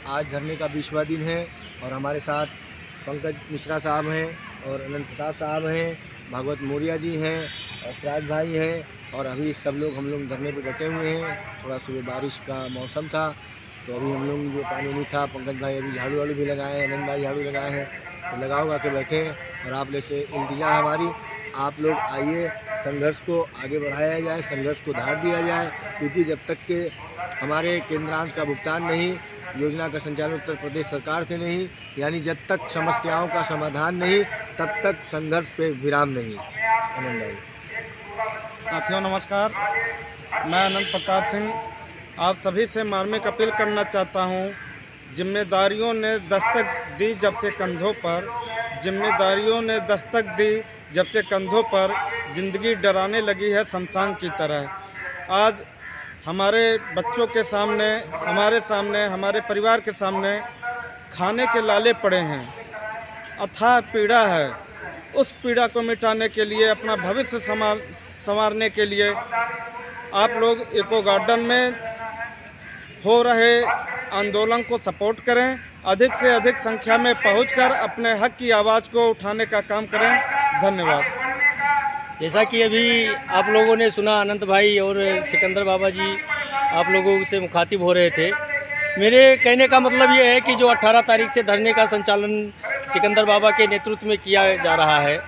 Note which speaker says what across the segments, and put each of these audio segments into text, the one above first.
Speaker 1: आज धरने का 20वां दिन है और हमारे साथ पंकज मिश्रा साहब हैं और अनंत प्रताप साहब हैं, भागवत मौर्य जी हैं और सिराज भाई हैं और अभी सब लोग हम लोग धरने पर डटे हुए हैं। थोड़ा सुबह बारिश का मौसम था तो अभी हम लोग जो पानी नहीं था, पंकज भाई अभी झाड़ू वाड़ू भी लगाए हैं, अनंत भाई झाड़ू लगाए हैं, तो लगा उगा के बैठे हैं। और आप लोग से इल्तिजा है हमारी, आप लोग आइए, संघर्ष को आगे बढ़ाया जाए, संघर्ष को धार दिया जाए, क्योंकि जब तक के हमारे केंद्रांश का भुगतान नहीं, योजना का संचालन उत्तर प्रदेश सरकार से नहीं, यानी जब तक समस्याओं का समाधान नहीं, तब तक संघर्ष पे विराम नहीं। आनंद भाई।
Speaker 2: साथियों नमस्कार, मैं अनंत प्रताप सिंह आप सभी से मार्मिक अपील करना चाहता हूं। जिम्मेदारियों ने दस्तक दी जब से कंधों पर, जिम्मेदारियों ने दस्तक दी जब से कंधों पर, ज़िंदगी डराने लगी है शमशान की तरह। आज हमारे बच्चों के सामने, हमारे सामने, हमारे परिवार के सामने खाने के लाले पड़े हैं, अथाह पीड़ा है। उस पीड़ा को मिटाने के लिए, अपना भविष्य संवारने के लिए आप लोग इको गार्डन में हो रहे आंदोलन को सपोर्ट करें, अधिक से अधिक संख्या में पहुंचकर अपने हक की आवाज़ को उठाने का काम करें। धन्यवाद।
Speaker 3: जैसा कि अभी आप लोगों ने सुना, अनंत भाई और सिकंदर बाबा जी आप लोगों से मुखातिब हो रहे थे। मेरे कहने का मतलब ये है कि जो 18 तारीख से धरने का संचालन सिकंदर बाबा के नेतृत्व में किया जा रहा है,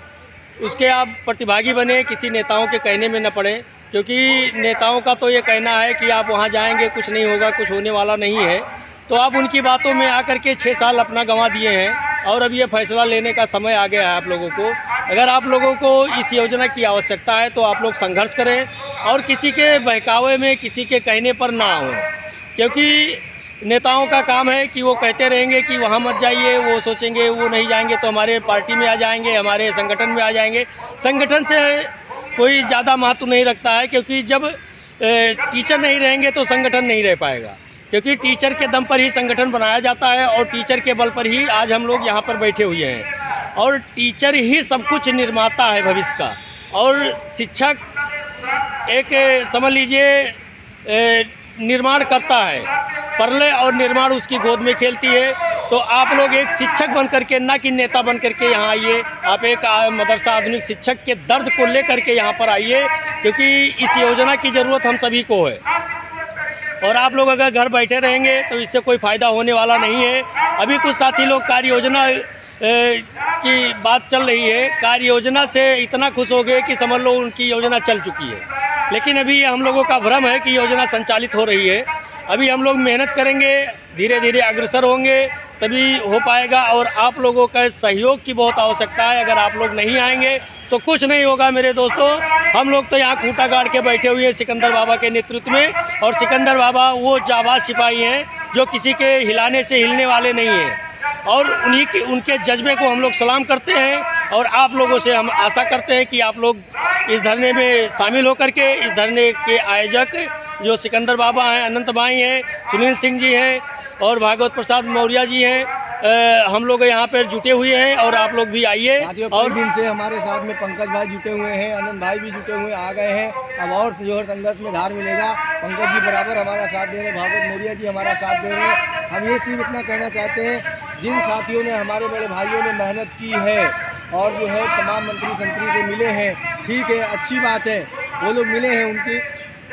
Speaker 3: उसके आप प्रतिभागी बने, किसी नेताओं के कहने में न पड़े, क्योंकि नेताओं का तो ये कहना है कि आप वहाँ जाएंगे कुछ नहीं होगा, कुछ होने वाला नहीं है। तो आप उनकी बातों में आकर के 6 साल अपना गंवा दिए हैं और अब ये फैसला लेने का समय आ गया है आप लोगों को। अगर आप लोगों को इस योजना की आवश्यकता है तो आप लोग संघर्ष करें और किसी के बहकावे में, किसी के कहने पर ना हो, क्योंकि नेताओं का काम है कि वो कहते रहेंगे कि वहाँ मत जाइए, वो सोचेंगे वो नहीं जाएंगे तो हमारे पार्टी में आ जाएंगे, हमारे संगठन में आ जाएंगे। संगठन से कोई ज़्यादा महत्व नहीं रखता है, क्योंकि जब टीचर नहीं रहेंगे तो संगठन नहीं रह पाएगा, क्योंकि टीचर के दम पर ही संगठन बनाया जाता है और टीचर के बल पर ही आज हम लोग यहाँ पर बैठे हुए हैं। और टीचर ही सब कुछ निर्माता है भविष्य का, और शिक्षक एक समझ लीजिए निर्माण करता है, परले और निर्माण उसकी गोद में खेलती है। तो आप लोग एक शिक्षक बन करके, ना कि नेता बन करके यहाँ आइए, आप एक मदरसा आधुनिक शिक्षक के दर्द को लेकर के यहाँ पर आइए, क्योंकि इस योजना की ज़रूरत हम सभी को है। और आप लोग अगर घर बैठे रहेंगे तो इससे कोई फ़ायदा होने वाला नहीं है। अभी कुछ साथी लोग कार्य योजना की बात चल रही है, कार्य योजना से इतना खुश हो गए कि समझ लो उनकी योजना चल चुकी है, लेकिन अभी हम लोगों का भ्रम है कि योजना संचालित हो रही है। अभी हम लोग मेहनत करेंगे, धीरे धीरे अग्रसर होंगे, तभी हो पाएगा। और आप लोगों का सहयोग की बहुत आवश्यकता है। अगर आप लोग नहीं आएंगे तो कुछ नहीं होगा मेरे दोस्तों। हम लोग तो यहाँ खूंटा गाड़ के बैठे हुए हैं सिकंदर बाबा के नेतृत्व में, और सिकंदर बाबा वो जाबाज सिपाही हैं जो किसी के हिलाने से हिलने वाले नहीं हैं, और उनके जज्बे को हम लोग सलाम करते हैं। और आप लोगों से हम आशा करते हैं कि आप लोग इस धरने में शामिल होकर के, इस धरने के आयोजक जो सिकंदर बाबा हैं, अनंत भाई हैं, सुनील सिंह जी हैं और भागवत प्रसाद मौर्य जी हैं, हम लोग यहाँ पर जुटे हुए हैं और आप लोग भी आइए।
Speaker 1: और दिन से हमारे साथ में पंकज भाई जुटे हुए हैं, अनंत भाई भी जुटे हुए आ गए हैं। अब और जो है संघर्ष में धार मिलेगा। पंकज जी बराबर हमारा साथ दे रहे हैं, भागवत मौर्य जी हमारा साथ दे रहे हैं। हम ये सिर्फ इतना कहना चाहते हैं, जिन साथियों ने, हमारे बड़े भाइयों ने मेहनत की है और जो है तमाम मंत्री संतरी से मिले हैं, ठीक है, अच्छी बात है, वो लोग मिले हैं, उनकी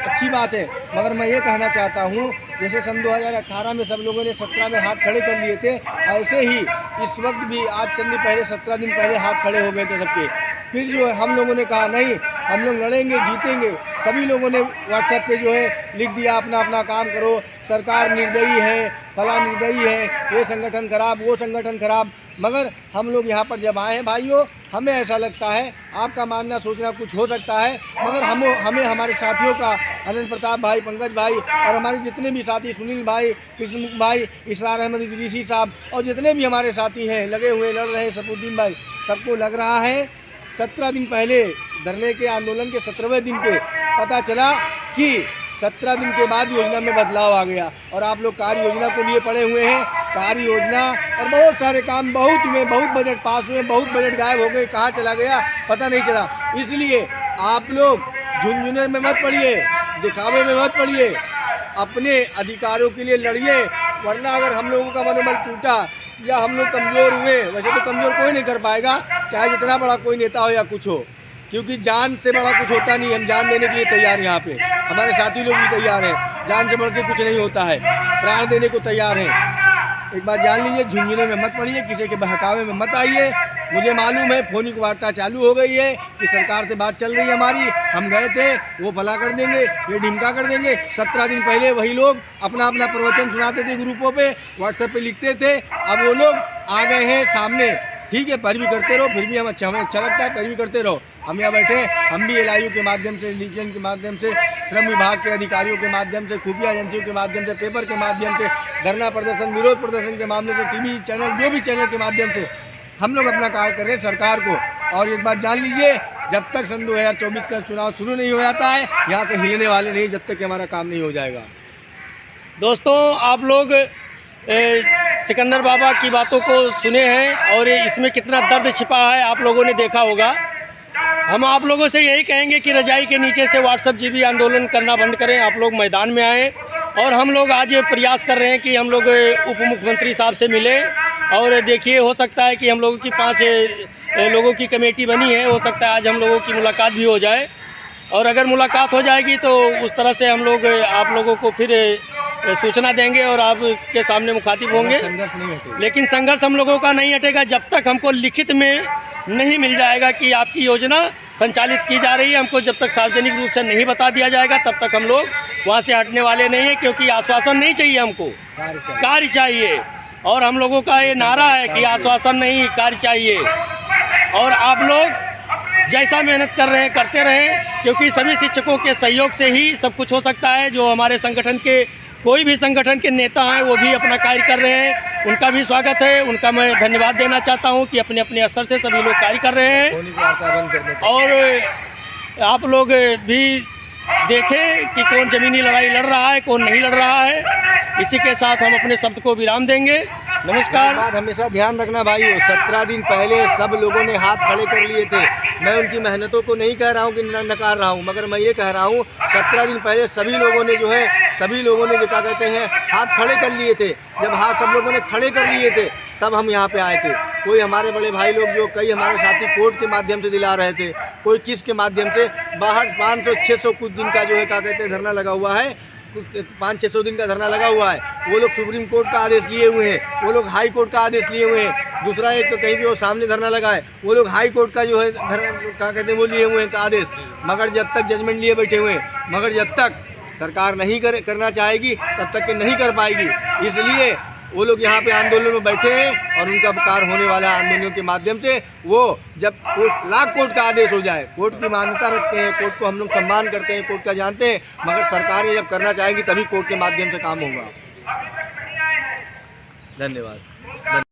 Speaker 1: अच्छी बात है। मगर मैं ये कहना चाहता हूँ, जैसे सन 2018 में सब लोगों ने 17 में हाथ खड़े कर लिए थे, ऐसे ही इस वक्त भी आज चंद दिन पहले, 17 दिन पहले हाथ खड़े हो गए थे सबके। फिर जो है हम लोगों ने कहा नहीं, हम लोग लड़ेंगे, जीतेंगे। सभी लोगों ने व्हाट्सएप पे जो है लिख दिया, अपना अपना काम करो, सरकार निर्दयी है, फला निर्दयी है, ये संगठन खराब, वो संगठन खराब। मगर हम लोग यहाँ पर जब आए हैं भाइयों, हमें ऐसा लगता है, आपका मानना सोचना कुछ हो सकता है, मगर हमें हमारे साथियों का, अनंत प्रताप भाई, पंकज भाई और हमारे जितने भी साथी, सुनील भाई, कृष्ण भाई, इसरार अहमद इदरीसी साहब और जितने भी हमारे साथी हैं लगे हुए, लड़ रहे हैं, सफुद्दीन भाई, सबको लग रहा है 17 दिन पहले धरने के आंदोलन के 17वें दिन पे पता चला कि 17 दिन के बाद योजना में बदलाव आ गया। और आप लोग कार्य योजना को लिए पड़े हुए हैं। कार्य योजना और बहुत सारे काम बहुत हुए, बहुत बजट पास हुए, बहुत बजट गायब हो गए, कहाँ चला गया पता नहीं चला। इसलिए आप लोग झुंझुने में मत पड़िए, दिखावे में मत पड़िए, अपने अधिकारों के लिए लड़िए। वरना अगर हम लोगों का मनोबल टूटा या हम लोग कमज़ोर हुए, वैसे तो कमज़ोर कोई नहीं कर पाएगा, चाहे जितना बड़ा कोई नेता हो या कुछ हो, क्योंकि जान से बड़ा कुछ होता नहीं। हम जान देने के लिए तैयार हैं, यहाँ पे हमारे साथी लोग भी तैयार हैं, जान से बढ़ के कुछ नहीं होता है, प्राण देने को तैयार हैं। एक बात जान लीजिए, झुंझुने में मत पड़िए, किसी के बहकावे में मत आइए। मुझे मालूम है फोनिक वार्ता चालू हो गई है कि सरकार से बात चल रही है हमारी, हम गए थे, वो भला कर देंगे, ये ढिमका कर देंगे। 17 दिन पहले वही लोग अपना अपना प्रवचन सुनाते थे ग्रुपों पे, व्हाट्सएप पे लिखते थे, अब वो लोग आ गए हैं सामने। ठीक है, पैरवी करते रहो, फिर भी हमें अच्छा लगता है, पैरवी करते रहो। हम यहाँ बैठे, हम भी LIU के माध्यम से, लीजन के माध्यम से, श्रम विभाग के अधिकारियों के माध्यम से, खुफिया एजेंसियों के माध्यम से, पेपर के माध्यम से, धरना प्रदर्शन, विरोध प्रदर्शन के मामले से, TV चैनल, जो भी चैनल के माध्यम से हम लोग अपना कार्य कर रहे हैं सरकार को। और एक बात जान लीजिए, जब तक सन 2024 का चुनाव शुरू नहीं हो जाता है, यहाँ से हिलने वाले नहीं, जब तक कि हमारा काम नहीं हो जाएगा।
Speaker 3: दोस्तों, आप लोग सिकंदर बाबा की बातों को सुने हैं और इसमें कितना दर्द छिपा है आप लोगों ने देखा होगा। हम आप लोगों से यही कहेंगे कि रजाई के नीचे से व्हाट्सएप जीबी आंदोलन करना बंद करें, आप लोग मैदान में आएँ। और हम लोग आज प्रयास कर रहे हैं कि हम लोग उप मुख्यमंत्री साहब से मिलें, और देखिए हो सकता है कि हम लोगों की 5 लोगों की कमेटी बनी है, हो सकता है आज हम लोगों की मुलाकात भी हो जाए। और अगर मुलाकात हो जाएगी तो उस तरह से हम लोग आप लोगों को फिर सूचना देंगे और आपके सामने मुखातिब होंगे।
Speaker 1: संघर्ष नहीं हटेगा,
Speaker 3: लेकिन संघर्ष हम लोगों का नहीं हटेगा जब तक हमको लिखित में नहीं मिल जाएगा कि आपकी योजना संचालित की जा रही है। हमको जब तक सार्वजनिक रूप से नहीं बता दिया जाएगा तब तक हम लोग वहाँ से हटने वाले नहीं हैं, क्योंकि आश्वासन नहीं चाहिए, हमको कार्य चाहिए। और हम लोगों का ये नारा है कि आश्वासन नहीं, कार्य चाहिए। और आप लोग जैसा मेहनत कर रहे हैं करते रहें, क्योंकि सभी शिक्षकों के सहयोग से ही सब कुछ हो सकता है। जो हमारे संगठन के कोई भी संगठन के नेता हैं वो भी अपना कार्य कर रहे हैं, उनका भी स्वागत है, उनका मैं धन्यवाद देना चाहता हूं कि अपने अपने स्तर से सभी लोग कार्य कर रहे हैं। और आप लोग भी देखें कि कौन ज़मीनी लड़ाई लड़ रहा है, कौन नहीं लड़ रहा है। इसी के साथ हम अपने शब्द को विराम देंगे। नमस्कार।
Speaker 1: बात हमेशा ध्यान रखना भाइयों, 17 दिन पहले सब लोगों ने हाथ खड़े कर लिए थे। मैं उनकी मेहनतों को नहीं कह रहा हूँ कि नकार रहा हूँ, मगर मैं ये कह रहा हूँ 17 दिन पहले सभी लोगों ने जो क्या कहते हैं हाथ खड़े कर लिए थे। जब हाथ सब लोगों ने खड़े कर लिए थे तब हम यहाँ पे आए थे। कोई हमारे बड़े भाई लोग जो कई हमारे साथी कोर्ट के माध्यम से दिला रहे थे, कोई किस के माध्यम से, बाहर 500-600 कुछ दिन का जो है क्या कहते हैं धरना लगा हुआ है, 500-600 दिन का धरना लगा हुआ है। वो लोग सुप्रीम कोर्ट का आदेश लिए हुए हैं, वो लोग हाई कोर्ट का आदेश लिए हुए हैं। दूसरा एक तो कहीं भी वो सामने धरना लगा है, वो लोग हाई कोर्ट का जो है क्या कहते हैं वो लिए हुए हैं आदेश, मगर जब तक जजमेंट लिए बैठे हुए हैं। मगर जब तक सरकार नहीं करना चाहेगी तब तक के नहीं कर पाएगी। इसलिए वो लोग यहाँ पे आंदोलन में बैठे हैं और उनका कार्य होने वाला है आंदोलनों के माध्यम से। वो जब कोर्ट का आदेश हो जाए, कोर्ट की मान्यता रखते हैं, कोर्ट को हम लोग सम्मान करते हैं, कोर्ट का जानते हैं, मगर सरकारें जब करना चाहेंगी तभी कोर्ट के माध्यम से काम होगा। धन्यवाद।